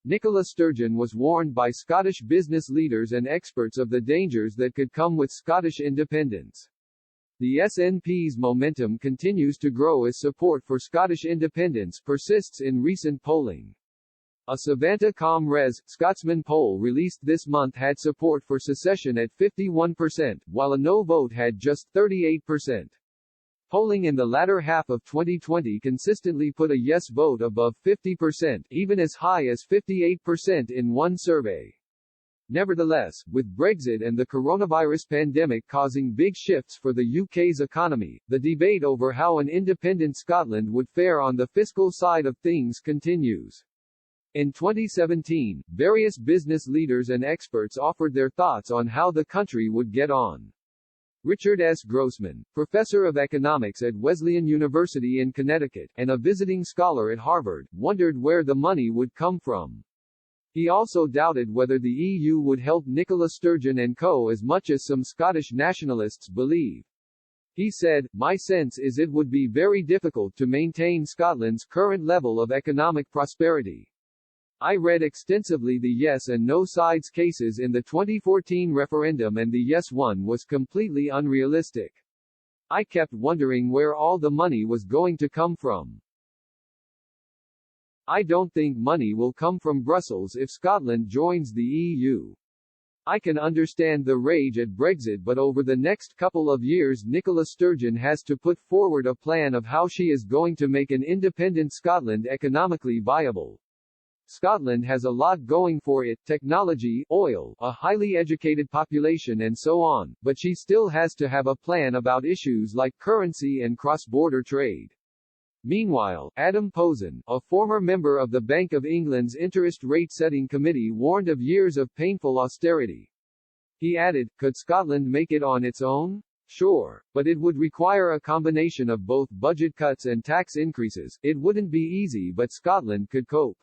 Nicola Sturgeon was warned by Scottish business leaders and experts of the dangers that could come with Scottish independence. The SNP's momentum continues to grow as support for Scottish independence persists in recent polling. A Savanta Com-Res, Scotsman poll released this month had support for secession at 51%, while a no vote had just 38%. Polling in the latter half of 2020 consistently put a yes vote above 50%, even as high as 58% in one survey. Nevertheless, with Brexit and the coronavirus pandemic causing big shifts for the UK's economy, the debate over how an independent Scotland would fare on the fiscal side of things continues. In 2017, various business leaders and experts offered their thoughts on how the country would get on. Richard S. Grossman, professor of economics at Wesleyan University in Connecticut, and a visiting scholar at Harvard, wondered where the money would come from. He also doubted whether the EU would help Nicola Sturgeon and co. as much as some Scottish nationalists believe. He said, "My sense is it would be very difficult to maintain Scotland's current level of economic prosperity. I read extensively the yes and no sides cases in the 2014 referendum and the yes one was completely unrealistic. I kept wondering where all the money was going to come from. I don't think money will come from Brussels if Scotland joins the EU. I can understand the rage at Brexit, but over the next couple of years Nicola Sturgeon has to put forward a plan of how she is going to make an independent Scotland economically viable. Scotland has a lot going for it, technology, oil, a highly educated population and so on, but she still has to have a plan about issues like currency and cross-border trade." Meanwhile, Adam Posen, a former member of the Bank of England's interest rate setting committee, warned of years of painful austerity. He added, "Could Scotland make it on its own? Sure. But it would require a combination of both budget cuts and tax increases. It wouldn't be easy, but Scotland could cope.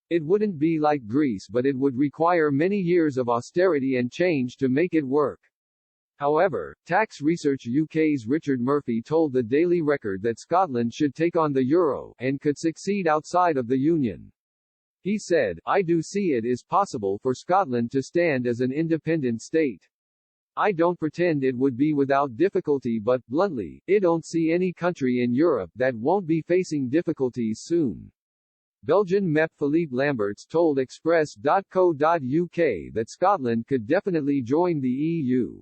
It wouldn't be like Greece, but it would require many years of austerity and change to make it work." However, Tax Research UK's Richard Murphy told the Daily Record that Scotland should take on the euro, and could succeed outside of the Union. He said, "I do see it is possible for Scotland to stand as an independent state. I don't pretend it would be without difficulty, but, bluntly, I don't see any country in Europe that won't be facing difficulties soon." Belgian MEP Philippe Lamberts told Express.co.uk that Scotland could definitely join the EU.